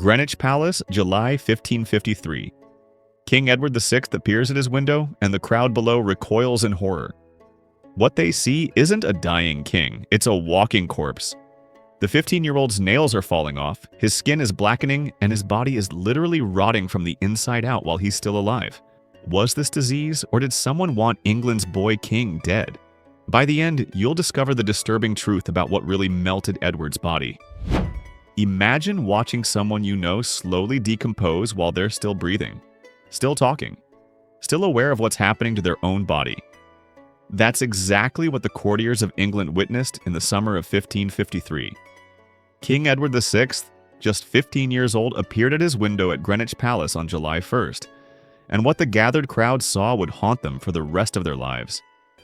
Greenwich Palace, July 1553. King Edward VI appears at his window, and the crowd below recoils in horror. What they see isn't a dying king, it's a walking corpse. The 15-year-old's nails are falling off, his skin is blackening, and his body is literally rotting from the inside out while he's still alive. Was this disease, or did someone want England's boy king dead? By the end, you'll discover the disturbing truth about what really melted Edward's body. Imagine watching someone you know slowly decompose while they're still breathing, still talking, still aware of what's happening to their own body. That's exactly what the courtiers of England witnessed in the summer of 1553. King Edward VI, just 15 years old, appeared at his window at Greenwich Palace on July 1st, and what the gathered crowd saw would haunt them for the rest of their lives.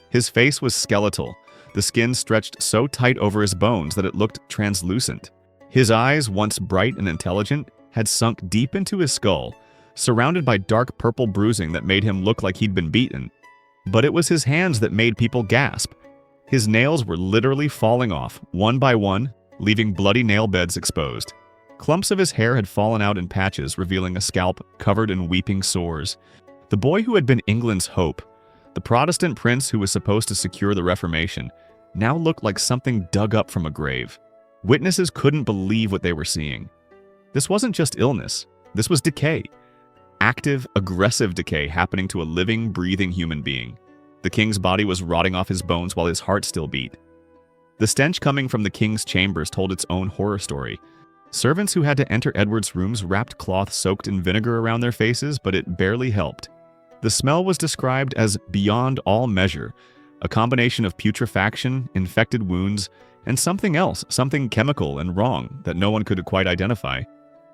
His face was skeletal, the skin stretched so tight over his bones that it looked translucent. His eyes, once bright and intelligent, had sunk deep into his skull, surrounded by dark purple bruising that made him look like he'd been beaten. But it was his hands that made people gasp. His nails were literally falling off, one by one, leaving bloody nail beds exposed. Clumps of his hair had fallen out in patches, revealing a scalp covered in weeping sores. The boy who had been England's hope, the Protestant prince who was supposed to secure the Reformation, now looked like something dug up from a grave. Witnesses couldn't believe what they were seeing. This wasn't just illness, this was decay. Active, aggressive decay happening to a living, breathing human being. The king's body was rotting off his bones while his heart still beat. The stench coming from the king's chambers told its own horror story. Servants who had to enter Edward's rooms wrapped cloth soaked in vinegar around their faces, but it barely helped. The smell was described as beyond all measure, a combination of putrefaction, infected wounds, and something else, something chemical and wrong that no one could quite identify.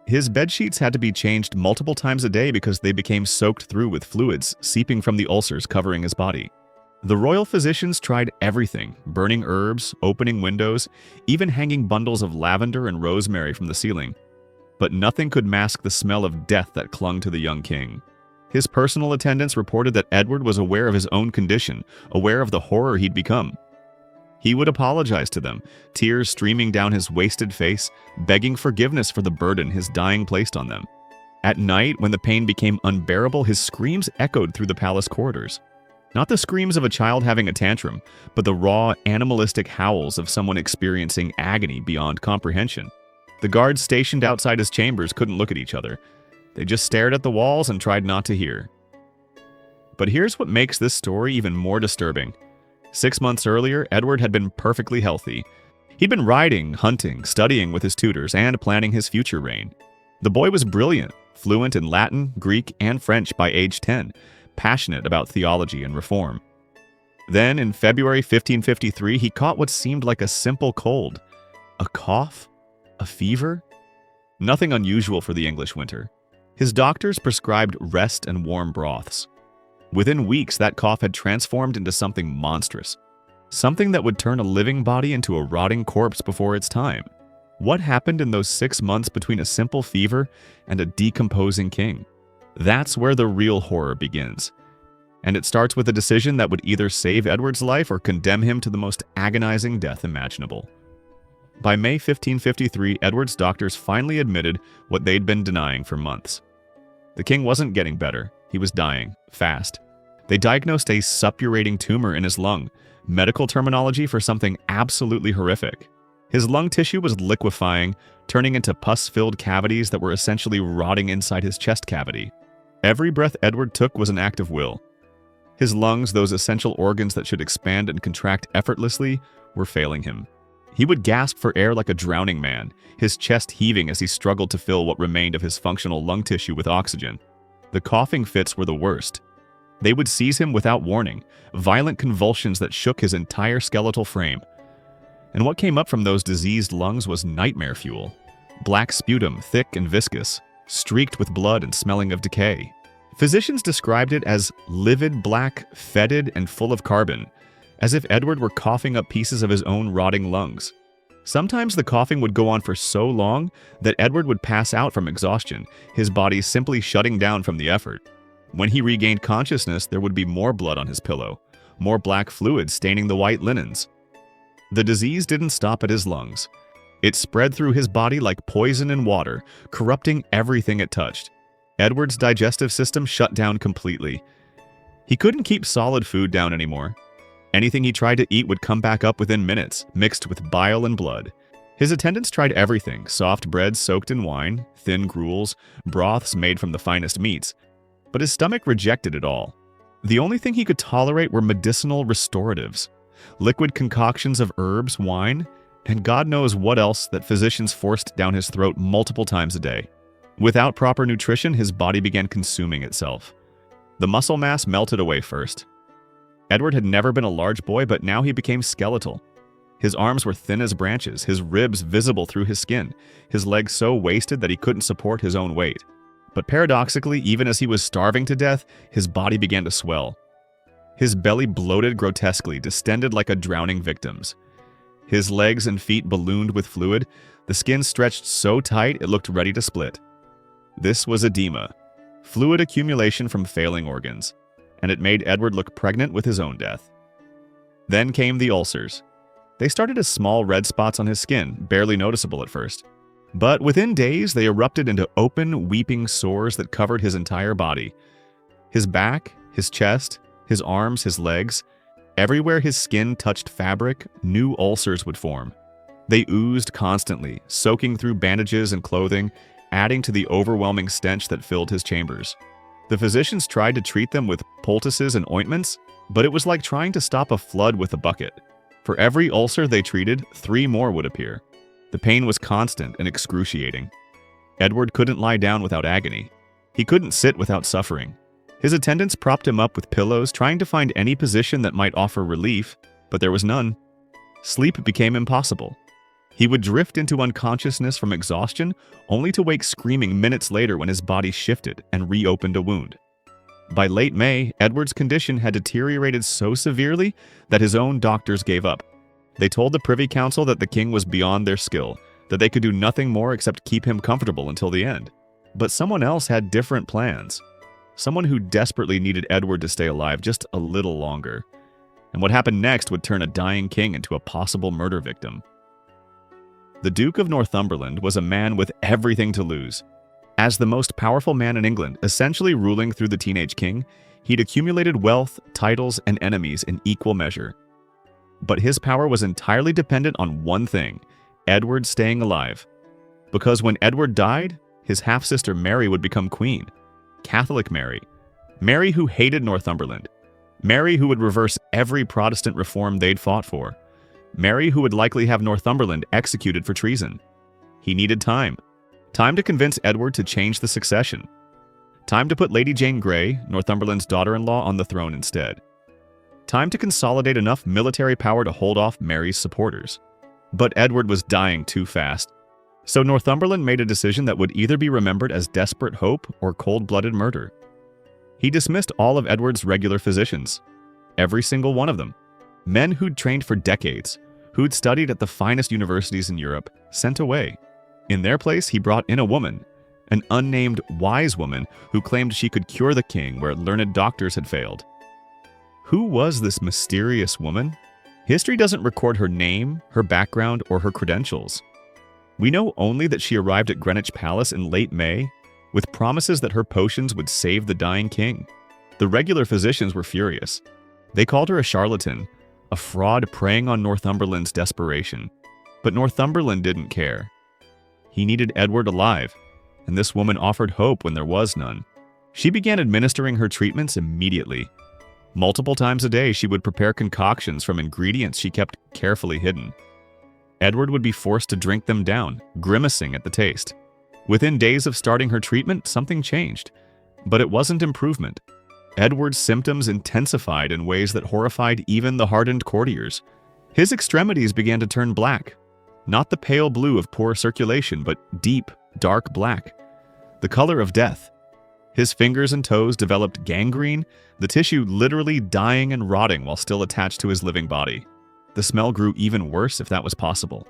His bedsheets had to be changed multiple times a day because they became soaked through with fluids seeping from the ulcers covering his body. The royal physicians tried everything, burning herbs, opening windows, even hanging bundles of lavender and rosemary from the ceiling. But nothing could mask the smell of death that clung to the young king. His personal attendants reported that Edward was aware of his own condition, aware of the horror he'd become. He would apologize to them, tears streaming down his wasted face, begging forgiveness for the burden his dying placed on them. At night, when the pain became unbearable, his screams echoed through the palace corridors. Not the screams of a child having a tantrum, but the raw, animalistic howls of someone experiencing agony beyond comprehension. The guards stationed outside his chambers couldn't look at each other. They just stared at the walls and tried not to hear. But here's what makes this story even more disturbing. 6 months earlier, Edward had been perfectly healthy. He'd been riding, hunting, studying with his tutors, and planning his future reign. The boy was brilliant, fluent in Latin, Greek, and French by age 10, passionate about theology and reform. Then, in February 1553, he caught what seemed like a simple cold. A cough? A fever? Nothing unusual for the English winter. His doctors prescribed rest and warm broths. Within weeks, that cough had transformed into something monstrous. Something that would turn a living body into a rotting corpse before its time. What happened in those 6 months between a simple fever and a decomposing king? That's where the real horror begins. And it starts with a decision that would either save Edward's life or condemn him to the most agonizing death imaginable. By May 1553, Edward's doctors finally admitted what they'd been denying for months. The king wasn't getting better. He was dying, fast. They diagnosed a suppurating tumor in his lung, medical terminology for something absolutely horrific. His lung tissue was liquefying, turning into pus-filled cavities that were essentially rotting inside his chest cavity. Every breath Edward took was an act of will. His lungs, those essential organs that should expand and contract effortlessly, were failing him. He would gasp for air like a drowning man, his chest heaving as he struggled to fill what remained of his functional lung tissue with oxygen. The coughing fits were the worst. They would seize him without warning, violent convulsions that shook his entire skeletal frame. And what came up from those diseased lungs was nightmare fuel. Black sputum, thick and viscous, streaked with blood and smelling of decay. Physicians described it as livid black, fetid, and full of carbon, as if Edward were coughing up pieces of his own rotting lungs. Sometimes the coughing would go on for so long that Edward would pass out from exhaustion, his body simply shutting down from the effort. When he regained consciousness, there would be more blood on his pillow, more black fluid staining the white linens. The disease didn't stop at his lungs. It spread through his body like poison in water, corrupting everything it touched. Edward's digestive system shut down completely. He couldn't keep solid food down anymore. Anything he tried to eat would come back up within minutes, mixed with bile and blood. His attendants tried everything: soft breads soaked in wine, thin gruels, broths made from the finest meats. But his stomach rejected it all. The only thing he could tolerate were medicinal restoratives, liquid concoctions of herbs, wine, and God knows what else that physicians forced down his throat multiple times a day. Without proper nutrition, his body began consuming itself. The muscle mass melted away first. Edward had never been a large boy, but now he became skeletal. His arms were thin as branches, his ribs visible through his skin, his legs so wasted that he couldn't support his own weight. But paradoxically, even as he was starving to death, his body began to swell. His belly bloated grotesquely, distended like a drowning victim's. His legs and feet ballooned with fluid, the skin stretched so tight it looked ready to split. This was edema, fluid accumulation from failing organs, and it made Edward look pregnant with his own death. Then came the ulcers. They started as small red spots on his skin, barely noticeable at first. But within days, they erupted into open, weeping sores that covered his entire body. His back, his chest, his arms, his legs, everywhere his skin touched fabric, new ulcers would form. They oozed constantly, soaking through bandages and clothing, adding to the overwhelming stench that filled his chambers. The physicians tried to treat them with poultices and ointments, but it was like trying to stop a flood with a bucket. For every ulcer they treated, 3 more would appear. The pain was constant and excruciating. Edward couldn't lie down without agony. He couldn't sit without suffering. His attendants propped him up with pillows, trying to find any position that might offer relief, but there was none. Sleep became impossible. He would drift into unconsciousness from exhaustion, only to wake screaming minutes later when his body shifted and reopened a wound. By late May, Edward's condition had deteriorated so severely that his own doctors gave up. They told the Privy Council that the king was beyond their skill, that they could do nothing more except keep him comfortable until the end. But someone else had different plans. Someone who desperately needed Edward to stay alive just a little longer. And what happened next would turn a dying king into a possible murder victim. The Duke of Northumberland was a man with everything to lose. As the most powerful man in England, essentially ruling through the teenage king, he'd accumulated wealth, titles, and enemies in equal measure. But his power was entirely dependent on one thing: Edward staying alive. Because when Edward died, his half-sister Mary would become queen. Catholic Mary. Mary who hated Northumberland. Mary who would reverse every Protestant reform they'd fought for. Mary who would likely have Northumberland executed for treason. He needed time. Time to convince Edward to change the succession. Time to put Lady Jane Grey, Northumberland's daughter-in-law, on the throne instead. Time to consolidate enough military power to hold off Mary's supporters. But Edward was dying too fast. So Northumberland made a decision that would either be remembered as desperate hope or cold-blooded murder. He dismissed all of Edward's regular physicians. Every single one of them. Men who'd trained for decades, who'd studied at the finest universities in Europe, sent away. In their place, he brought in a woman, an unnamed wise woman who claimed she could cure the king where learned doctors had failed. Who was this mysterious woman? History doesn't record her name, her background, or her credentials. We know only that she arrived at Greenwich Palace in late May, with promises that her potions would save the dying king. The regular physicians were furious. They called her a charlatan, a fraud preying on Northumberland's desperation. But Northumberland didn't care. He needed Edward alive, and this woman offered hope when there was none. She began administering her treatments immediately. Multiple times a day, she would prepare concoctions from ingredients she kept carefully hidden. Edward would be forced to drink them down, grimacing at the taste. Within days of starting her treatment, something changed. But it wasn't improvement. Edward's symptoms intensified in ways that horrified even the hardened courtiers. His extremities began to turn black. Not the pale blue of poor circulation, but deep, dark black. The color of death. His fingers and toes developed gangrene, the tissue literally dying and rotting while still attached to his living body. The smell grew even worse if that was possible.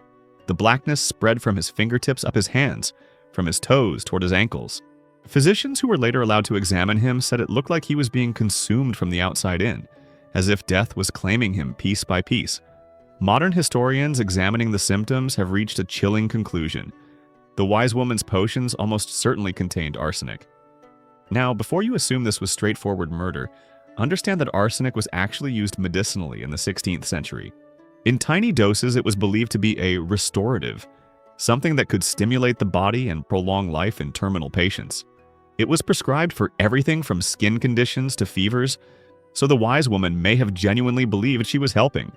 The blackness spread from his fingertips up his hands, from his toes toward his ankles. Physicians who were later allowed to examine him said it looked like he was being consumed from the outside in, as if death was claiming him piece by piece. Modern historians examining the symptoms have reached a chilling conclusion. The wise woman's potions almost certainly contained arsenic. Now, before you assume this was straightforward murder, understand that arsenic was actually used medicinally in the 16th century. In tiny doses, it was believed to be a restorative, something that could stimulate the body and prolong life in terminal patients. It was prescribed for everything from skin conditions to fevers, so the wise woman may have genuinely believed she was helping.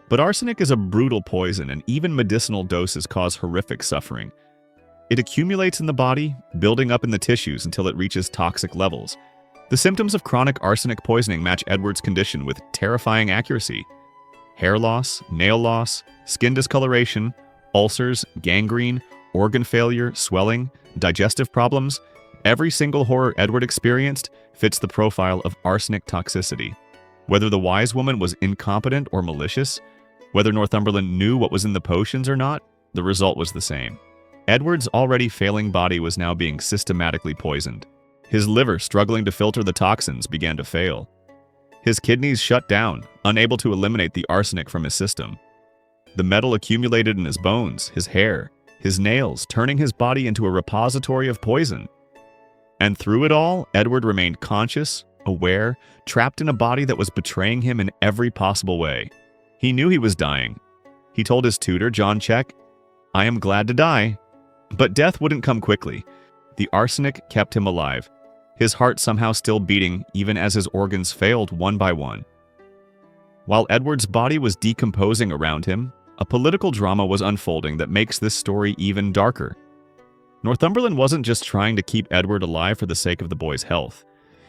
But arsenic is a brutal poison, and even medicinal doses cause horrific suffering. It accumulates in the body, building up in the tissues until it reaches toxic levels. The symptoms of chronic arsenic poisoning match Edward's condition with terrifying accuracy. Hair loss, nail loss, skin discoloration, ulcers, gangrene, organ failure, swelling, digestive problems. Every single horror Edward experienced fits the profile of arsenic toxicity. Whether the wise woman was incompetent or malicious, whether Northumberland knew what was in the potions or not, the result was the same. Edward's already failing body was now being systematically poisoned. His liver, struggling to filter the toxins, began to fail. His kidneys shut down, unable to eliminate the arsenic from his system. The metal accumulated in his bones, his hair, his nails, turning his body into a repository of poison. And through it all, Edward remained conscious, aware, trapped in a body that was betraying him in every possible way. He knew he was dying. He told his tutor, John Check, "I am glad to die." But death wouldn't come quickly. The arsenic kept him alive, his heart somehow still beating even as his organs failed one by one. While Edward's body was decomposing around him, a political drama was unfolding that makes this story even darker. Northumberland wasn't just trying to keep Edward alive for the sake of the boy's health.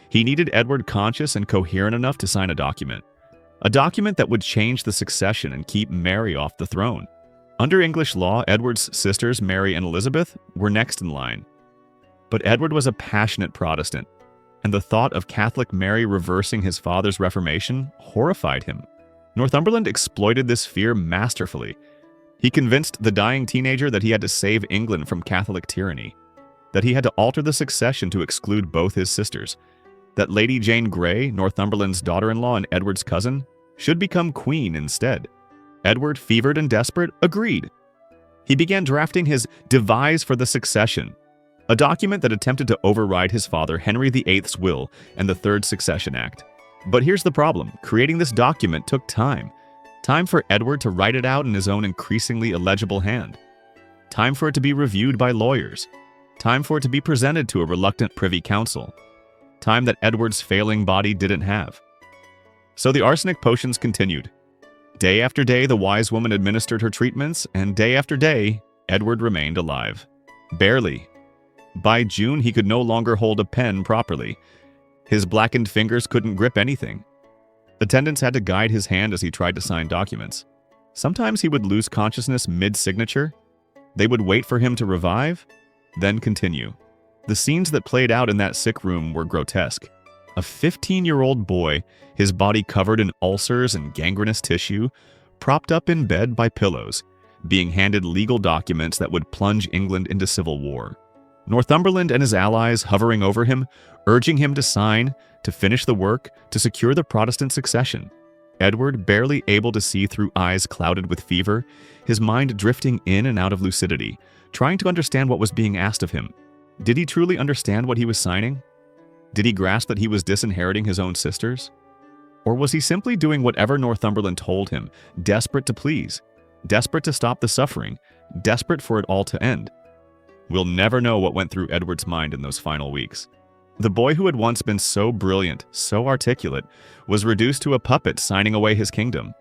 He needed Edward conscious and coherent enough to sign a document that would change the succession and keep Mary off the throne. Under English law, Edward's sisters, Mary and Elizabeth, were next in line. But Edward was a passionate Protestant, and the thought of Catholic Mary reversing his father's Reformation horrified him. Northumberland exploited this fear masterfully. He convinced the dying teenager that he had to save England from Catholic tyranny, that he had to alter the succession to exclude both his sisters, that Lady Jane Grey, Northumberland's daughter-in-law and Edward's cousin, should become queen instead. Edward, fevered and desperate, agreed. He began drafting his Devise for the Succession, a document that attempted to override his father Henry VIII's will and the Third Succession Act. But here's the problem. Creating this document took time. Time for Edward to write it out in his own increasingly illegible hand. Time for it to be reviewed by lawyers. Time for it to be presented to a reluctant Privy Council. Time that Edward's failing body didn't have. So the arsenic potions continued. Day after day, the wise woman administered her treatments, and day after day, Edward remained alive. Barely. By June, he could no longer hold a pen properly. His blackened fingers couldn't grip anything. Attendants had to guide his hand as he tried to sign documents. Sometimes he would lose consciousness mid-signature. They would wait for him to revive, then continue. The scenes that played out in that sick room were grotesque. A 15-year-old boy, his body covered in ulcers and gangrenous tissue, propped up in bed by pillows, being handed legal documents that would plunge England into civil war. Northumberland and his allies hovering over him, urging him to sign, to finish the work, to secure the Protestant succession. Edward, barely able to see through eyes clouded with fever, his mind drifting in and out of lucidity, trying to understand what was being asked of him. Did he truly understand what he was signing? Did he grasp that he was disinheriting his own sisters? Or was he simply doing whatever Northumberland told him, desperate to please, desperate to stop the suffering, desperate for it all to end? We'll never know what went through Edward's mind in those final weeks. The boy who had once been so brilliant, so articulate, was reduced to a puppet signing away his kingdom.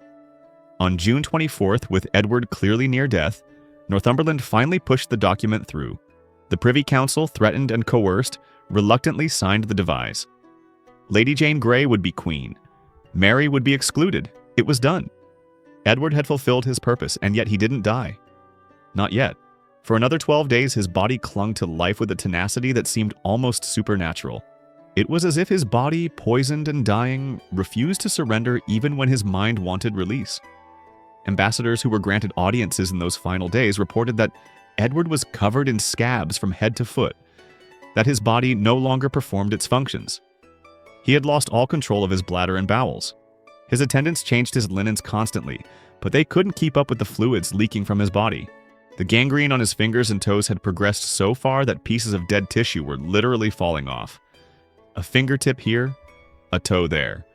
On June 24th, with Edward clearly near death, Northumberland finally pushed the document through. The Privy Council, threatened and coerced, reluctantly signed the devise. Lady Jane Grey would be queen. Mary would be excluded. It was done. Edward had fulfilled his purpose, and yet he didn't die. Not yet. For another 12 days, his body clung to life with a tenacity that seemed almost supernatural. It was as if his body, poisoned and dying, refused to surrender even when his mind wanted release. Ambassadors who were granted audiences in those final days reported that Edward was covered in scabs from head to foot, that his body no longer performed its functions. He had lost all control of his bladder and bowels. His attendants changed his linens constantly, but they couldn't keep up with the fluids leaking from his body. The gangrene on his fingers and toes had progressed so far that pieces of dead tissue were literally falling off. A fingertip here, a toe there.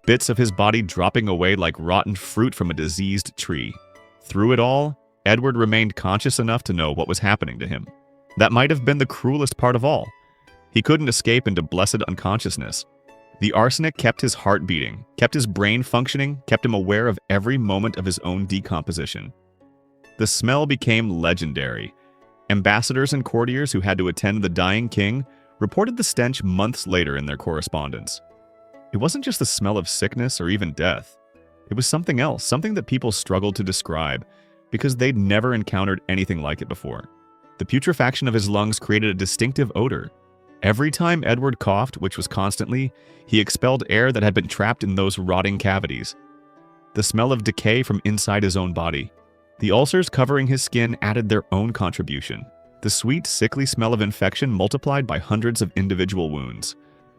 Bits of his body dropping away like rotten fruit from a diseased tree. Through it all, Edward remained conscious enough to know what was happening to him. That might have been the cruelest part of all. He couldn't escape into blessed unconsciousness. The arsenic kept his heart beating, kept his brain functioning, kept him aware of every moment of his own decomposition. The smell became legendary. Ambassadors and courtiers who had to attend the dying king reported the stench months later in their correspondence. It wasn't just the smell of sickness or even death. It was something else, something that people struggled to describe because they'd never encountered anything like it before. The putrefaction of his lungs created a distinctive odor. Every time Edward coughed, which was constantly, he expelled air that had been trapped in those rotting cavities. The smell of decay from inside his own body. The ulcers covering his skin added their own contribution. The sweet, sickly smell of infection multiplied by hundreds of individual wounds.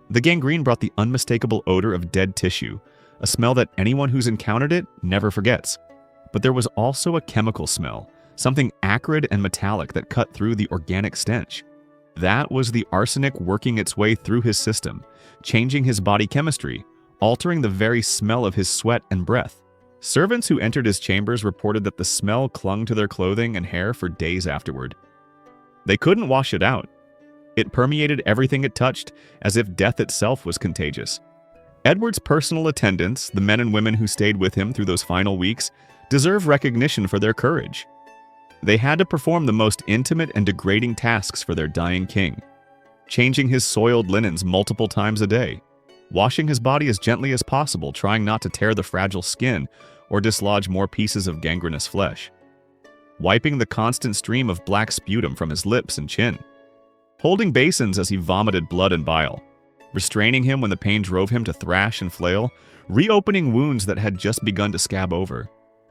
The gangrene brought the unmistakable odor of dead tissue, a smell that anyone who's encountered it never forgets. But there was also a chemical smell, something acrid and metallic that cut through the organic stench. That was the arsenic working its way through his system, changing his body chemistry, altering the very smell of his sweat and breath. Servants who entered his chambers reported that the smell clung to their clothing and hair for days afterward. They couldn't wash it out. It permeated everything it touched, as if death itself was contagious. Edward's personal attendants, the men and women who stayed with him through those final weeks, deserve recognition for their courage. They had to perform the most intimate and degrading tasks for their dying king, changing his soiled linens multiple times a day, washing his body as gently as possible, trying not to tear the fragile skin or dislodge more pieces of gangrenous flesh, wiping the constant stream of black sputum from his lips and chin, holding basins as he vomited blood and bile, restraining him when the pain drove him to thrash and flail, reopening wounds that had just begun to scab over,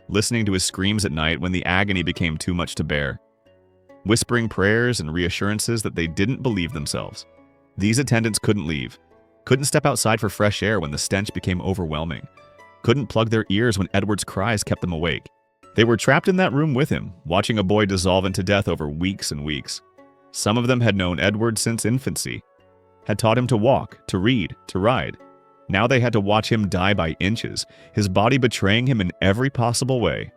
listening to his screams at night when the agony became too much to bear, whispering prayers and reassurances that they didn't believe themselves. These attendants couldn't leave, couldn't step outside for fresh air when the stench became overwhelming, couldn't plug their ears when Edward's cries kept them awake. They were trapped in that room with him, watching a boy dissolve into death over weeks and weeks. Some of them had known Edward since infancy, had taught him to walk, to read, to ride. Now they had to watch him die by inches, his body betraying him in every possible way.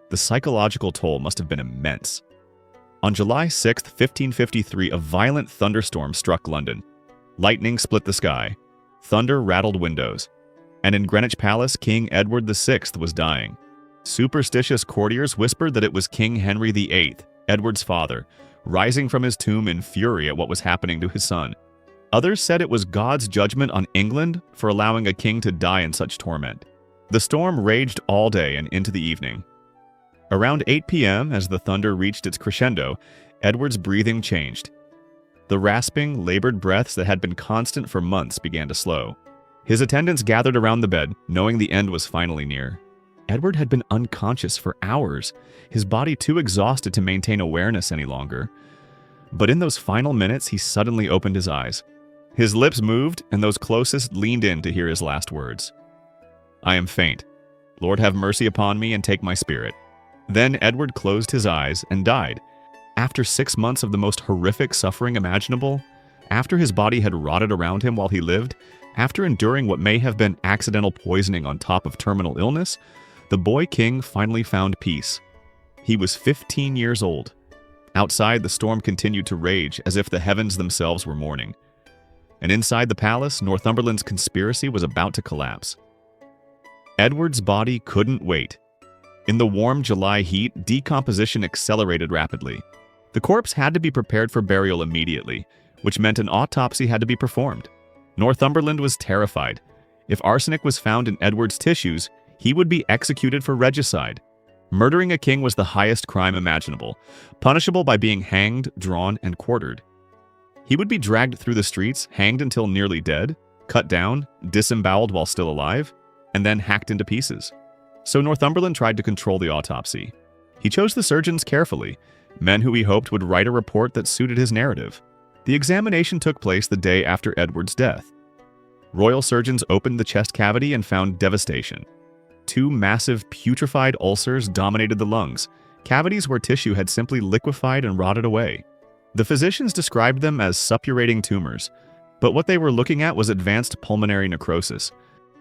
The psychological toll must have been immense. On July 6, 1553, a violent thunderstorm struck London. Lightning split the sky. Thunder rattled windows. And in Greenwich Palace, King Edward VI was dying. Superstitious courtiers whispered that it was King Henry VIII, Edward's father, rising from his tomb in fury at what was happening to his son. Others said it was God's judgment on England for allowing a king to die in such torment. The storm raged all day and into the evening. Around 8 p.m., as the thunder reached its crescendo, Edward's breathing changed. The rasping, labored breaths that had been constant for months began to slow. His attendants gathered around the bed, knowing the end was finally near. Edward had been unconscious for hours, his body too exhausted to maintain awareness any longer. But in those final minutes, he suddenly opened his eyes. His lips moved, and those closest leaned in to hear his last words. "I am faint. Lord, have mercy upon me and take my spirit." Then Edward closed his eyes and died. After 6 months of the most horrific suffering imaginable, after his body had rotted around him while he lived, after enduring what may have been accidental poisoning on top of terminal illness, the boy king finally found peace. He was 15 years old. Outside, the storm continued to rage as if the heavens themselves were mourning. And inside the palace, Northumberland's conspiracy was about to collapse. Edward's body couldn't wait. In the warm July heat, decomposition accelerated rapidly. The corpse had to be prepared for burial immediately, which meant an autopsy had to be performed. Northumberland was terrified. If arsenic was found in Edward's tissues, he would be executed for regicide. Murdering a king was the highest crime imaginable, punishable by being hanged, drawn, and quartered. He would be dragged through the streets, hanged until nearly dead, cut down, disemboweled while still alive, and then hacked into pieces. So Northumberland tried to control the autopsy. He chose the surgeons carefully, men who he hoped would write a report that suited his narrative. The examination took place the day after Edward's death. Royal surgeons opened the chest cavity and found devastation. Two massive putrefied ulcers dominated the lungs, cavities where tissue had simply liquefied and rotted away. The physicians described them as suppurating tumors, but what they were looking at was advanced pulmonary necrosis.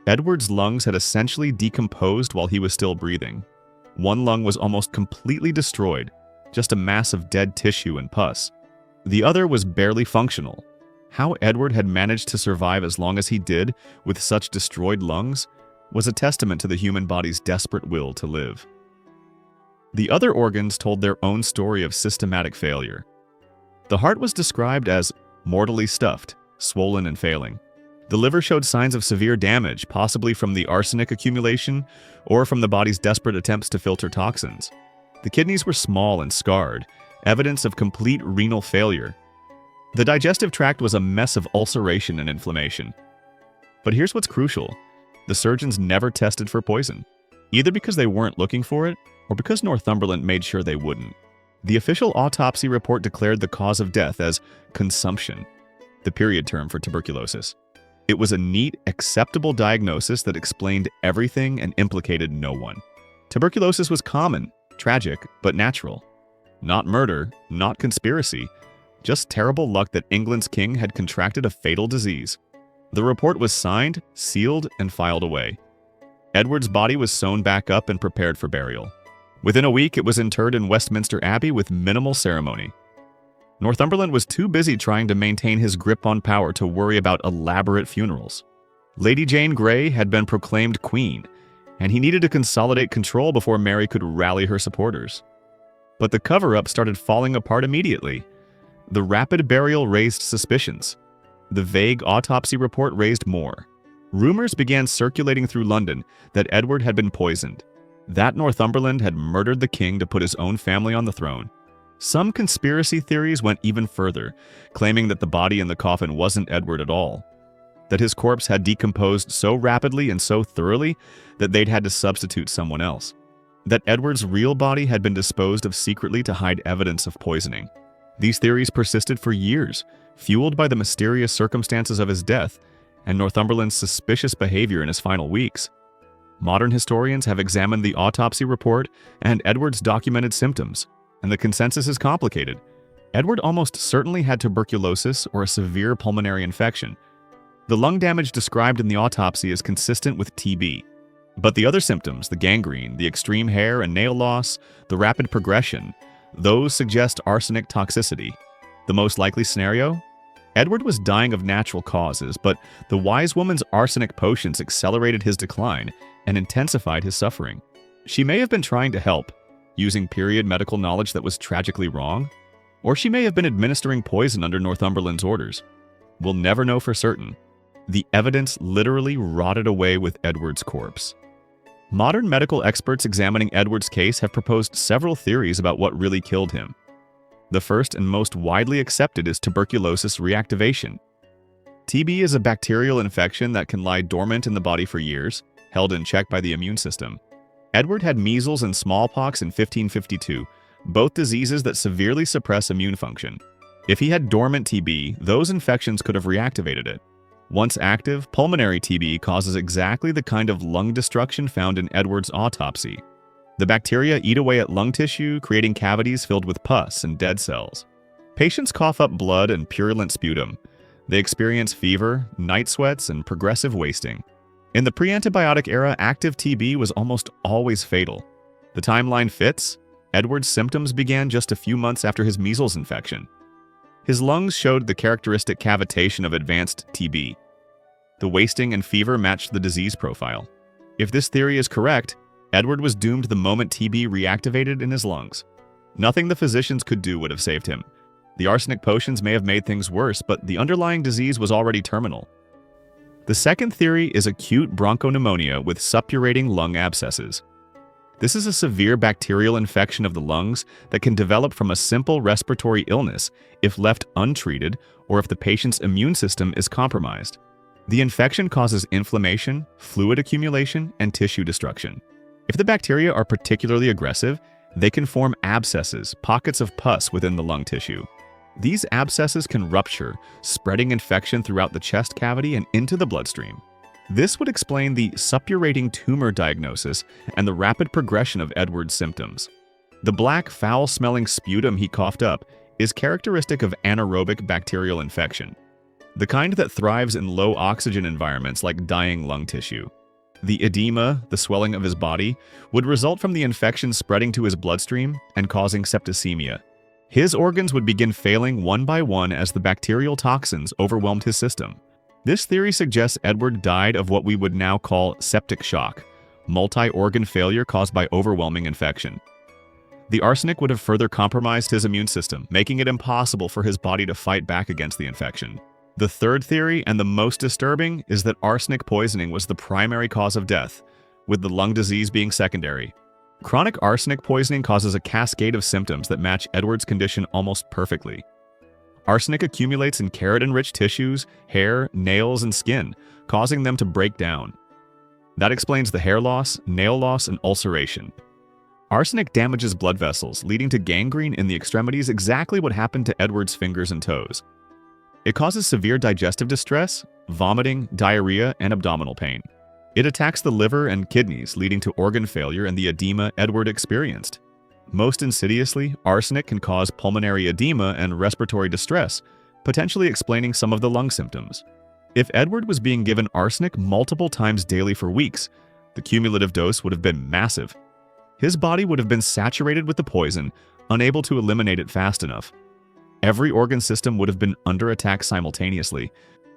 Edward's lungs had essentially decomposed while he was still breathing. One lung was almost completely destroyed, just a mass of dead tissue and pus. The other was barely functional. How Edward had managed to survive as long as he did with such destroyed lungs was a testament to the human body's desperate will to live. The other organs told their own story of systematic failure. The heart was described as mortally stuffed, swollen and failing. The liver showed signs of severe damage, possibly from the arsenic accumulation or from the body's desperate attempts to filter toxins. The kidneys were small and scarred, evidence of complete renal failure. The digestive tract was a mess of ulceration and inflammation. But here's what's crucial. The surgeons never tested for poison, either because they weren't looking for it or because Northumberland made sure they wouldn't. The official autopsy report declared the cause of death as consumption, the period term for tuberculosis. It was a neat, acceptable diagnosis that explained everything and implicated no one. Tuberculosis was common, tragic, but natural. Not murder, not conspiracy, just terrible luck that England's king had contracted a fatal disease. The report was signed, sealed, and filed away. Edward's body was sewn back up and prepared for burial. Within a week, it was interred in Westminster Abbey with minimal ceremony. Northumberland was too busy trying to maintain his grip on power to worry about elaborate funerals. Lady Jane Grey had been proclaimed queen, and he needed to consolidate control before Mary could rally her supporters. But the cover-up started falling apart immediately. The rapid burial raised suspicions. The vague autopsy report raised more. Rumors began circulating through London that Edward had been poisoned, that Northumberland had murdered the king to put his own family on the throne. Some conspiracy theories went even further, claiming that the body in the coffin wasn't Edward at all, that his corpse had decomposed so rapidly and so thoroughly that they'd had to substitute someone else, that Edward's real body had been disposed of secretly to hide evidence of poisoning. These theories persisted for years, fueled by the mysterious circumstances of his death and Northumberland's suspicious behavior in his final weeks. Modern historians have examined the autopsy report and Edward's documented symptoms, and the consensus is complicated. Edward almost certainly had tuberculosis or a severe pulmonary infection. The lung damage described in the autopsy is consistent with TB. But the other symptoms, the gangrene, the extreme hair and nail loss, the rapid progression, those suggest arsenic toxicity. The most likely scenario? Edward was dying of natural causes, but the wise woman's arsenic potions accelerated his decline and intensified his suffering. She may have been trying to help, using period medical knowledge that was tragically wrong, or she may have been administering poison under Northumberland's orders. We'll never know for certain. The evidence literally rotted away with Edward's corpse. Modern medical experts examining Edward's case have proposed several theories about what really killed him. The first and most widely accepted is tuberculosis reactivation. TB is a bacterial infection that can lie dormant in the body for years, held in check by the immune system. Edward had measles and smallpox in 1552, both diseases that severely suppress immune function. If he had dormant TB, those infections could have reactivated it. Once active, pulmonary TB causes exactly the kind of lung destruction found in Edward's autopsy. The bacteria eat away at lung tissue, creating cavities filled with pus and dead cells. Patients cough up blood and purulent sputum. They experience fever, night sweats, and progressive wasting. In the pre-antibiotic era, active TB was almost always fatal. The timeline fits. Edward's symptoms began just a few months after his measles infection. His lungs showed the characteristic cavitation of advanced TB. The wasting and fever matched the disease profile. If this theory is correct, Edward was doomed the moment TB reactivated in his lungs. Nothing the physicians could do would have saved him. The arsenic potions may have made things worse, but the underlying disease was already terminal. The second theory is acute bronchopneumonia with suppurating lung abscesses. This is a severe bacterial infection of the lungs that can develop from a simple respiratory illness if left untreated or if the patient's immune system is compromised. The infection causes inflammation, fluid accumulation, and tissue destruction. If the bacteria are particularly aggressive, they can form abscesses, pockets of pus within the lung tissue. These abscesses can rupture, spreading infection throughout the chest cavity and into the bloodstream. This would explain the suppurating tumor diagnosis and the rapid progression of Edward's symptoms. The black, foul-smelling sputum he coughed up is characteristic of anaerobic bacterial infection, the kind that thrives in low-oxygen environments like dying lung tissue. The edema, the swelling of his body, would result from the infection spreading to his bloodstream and causing septicemia. His organs would begin failing one by one as the bacterial toxins overwhelmed his system. This theory suggests Edward died of what we would now call septic shock, multi-organ failure caused by overwhelming infection. The arsenic would have further compromised his immune system, making it impossible for his body to fight back against the infection. The third theory, and the most disturbing, is that arsenic poisoning was the primary cause of death, with the lung disease being secondary. Chronic arsenic poisoning causes a cascade of symptoms that match Edward's condition almost perfectly. Arsenic accumulates in keratin-rich tissues, hair, nails, and skin, causing them to break down. That explains the hair loss, nail loss, and ulceration. Arsenic damages blood vessels, leading to gangrene in the extremities, exactly what happened to Edward's fingers and toes. It causes severe digestive distress, vomiting, diarrhea, and abdominal pain. It attacks the liver and kidneys, leading to organ failure and the edema Edward experienced. Most insidiously, arsenic can cause pulmonary edema and respiratory distress, potentially explaining some of the lung symptoms. If Edward was being given arsenic multiple times daily for weeks, the cumulative dose would have been massive. His body would have been saturated with the poison, unable to eliminate it fast enough. Every organ system would have been under attack simultaneously.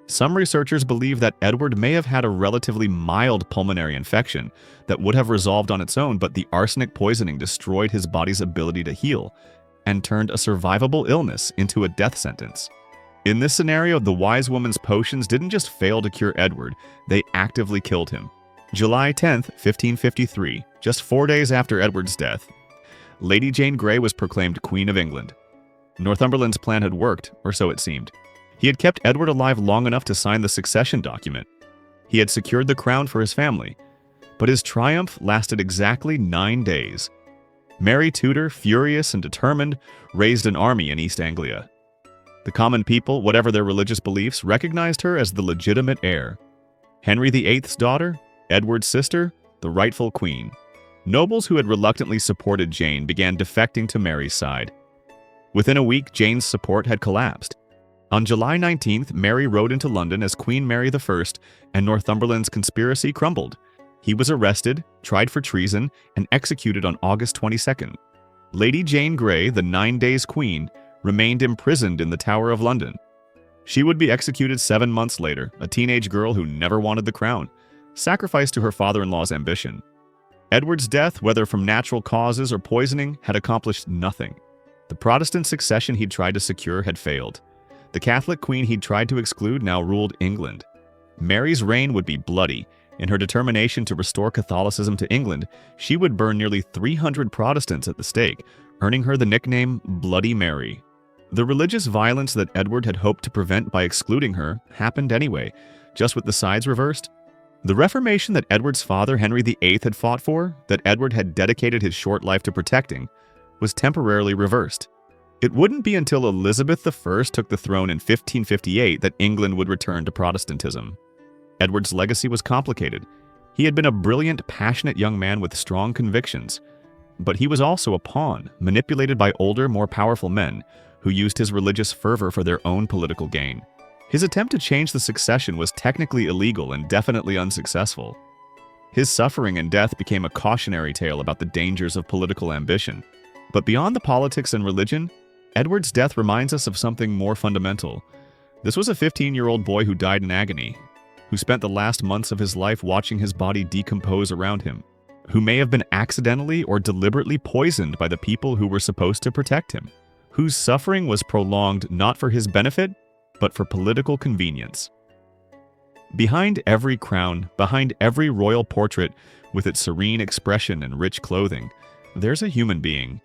Some researchers believe that Edward may have had a relatively mild pulmonary infection that would have resolved on its own, but the arsenic poisoning destroyed his body's ability to heal and turned a survivable illness into a death sentence. In this scenario, the wise woman's potions didn't just fail to cure Edward, they actively killed him. July 10, 1553, just 4 days after Edward's death, Lady Jane Grey was proclaimed Queen of England. Northumberland's plan had worked, or so it seemed. He had kept Edward alive long enough to sign the succession document. He had secured the crown for his family. But his triumph lasted exactly 9 days. Mary Tudor, furious and determined, raised an army in East Anglia. The common people, whatever their religious beliefs, recognized her as the legitimate heir. Henry VIII's daughter, Edward's sister, the rightful queen. Nobles who had reluctantly supported Jane began defecting to Mary's side. Within a week, Jane's support had collapsed. On July 19th, Mary rode into London as Queen Mary I, and Northumberland's conspiracy crumbled. He was arrested, tried for treason, and executed on August 22nd. Lady Jane Grey, the 9 days queen, remained imprisoned in the Tower of London. She would be executed 7 months later, a teenage girl who never wanted the crown, sacrificed to her father-in-law's ambition. Edward's death, whether from natural causes or poisoning, had accomplished nothing. The Protestant succession he'd tried to secure had failed. The Catholic queen he'd tried to exclude now ruled England. Mary's reign would be bloody. In her determination to restore Catholicism to England, she would burn nearly 300 Protestants at the stake, earning her the nickname Bloody Mary. The religious violence that Edward had hoped to prevent by excluding her happened anyway, just with the sides reversed. The Reformation that Edward's father, Henry VIII, had fought for, that Edward had dedicated his short life to protecting, was temporarily reversed. It wouldn't be until Elizabeth I took the throne in 1558 that England would return to Protestantism. Edward's legacy was complicated. He had been a brilliant, passionate young man with strong convictions. But he was also a pawn, manipulated by older, more powerful men, who used his religious fervor for their own political gain. His attempt to change the succession was technically illegal and definitely unsuccessful. His suffering and death became a cautionary tale about the dangers of political ambition. But beyond the politics and religion, Edward's death reminds us of something more fundamental. This was a 15-year-old boy who died in agony, who spent the last months of his life watching his body decompose around him, who may have been accidentally or deliberately poisoned by the people who were supposed to protect him, whose suffering was prolonged not for his benefit, but for political convenience. Behind every crown, behind every royal portrait, with its serene expression and rich clothing, there's a human being.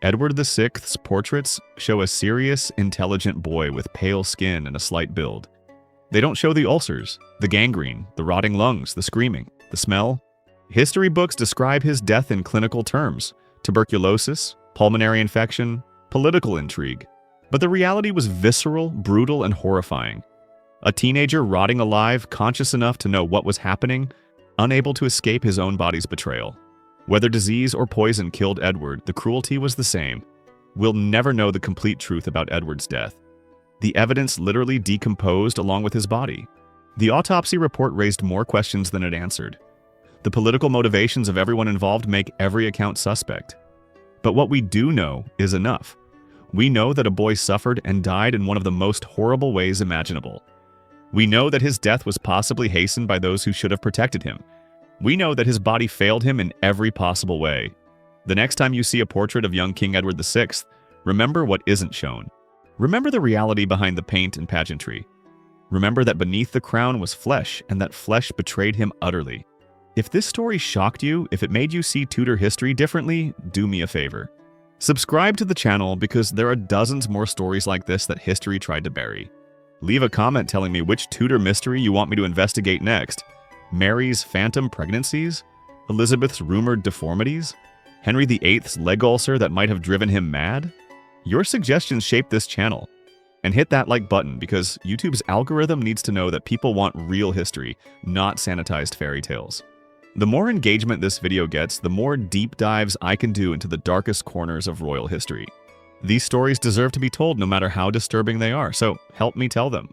Edward VI's portraits show a serious, intelligent boy with pale skin and a slight build. They don't show the ulcers, the gangrene, the rotting lungs, the screaming, the smell. History books describe his death in clinical terms: tuberculosis, pulmonary infection, political intrigue. But the reality was visceral, brutal, and horrifying. A teenager rotting alive, conscious enough to know what was happening, unable to escape his own body's betrayal. Whether disease or poison killed Edward, the cruelty was the same. We'll never know the complete truth about Edward's death. The evidence literally decomposed along with his body. The autopsy report raised more questions than it answered. The political motivations of everyone involved make every account suspect. But what we do know is enough. We know that a boy suffered and died in one of the most horrible ways imaginable. We know that his death was possibly hastened by those who should have protected him. We know that his body failed him in every possible way. The next time you see a portrait of young King Edward VI, remember what isn't shown. Remember the reality behind the paint and pageantry. Remember that beneath the crown was flesh, and that flesh betrayed him utterly. If this story shocked you, if it made you see Tudor history differently, do me a favor. Subscribe to the channel because there are dozens more stories like this that history tried to bury. Leave a comment telling me which Tudor mystery you want me to investigate next. Mary's phantom pregnancies? Elizabeth's rumored deformities? Henry VIII's leg ulcer that might have driven him mad? Your suggestions shape this channel. And hit that like button because YouTube's algorithm needs to know that people want real history, not sanitized fairy tales. The more engagement this video gets, the more deep dives I can do into the darkest corners of royal history. These stories deserve to be told no matter how disturbing they are, so help me tell them.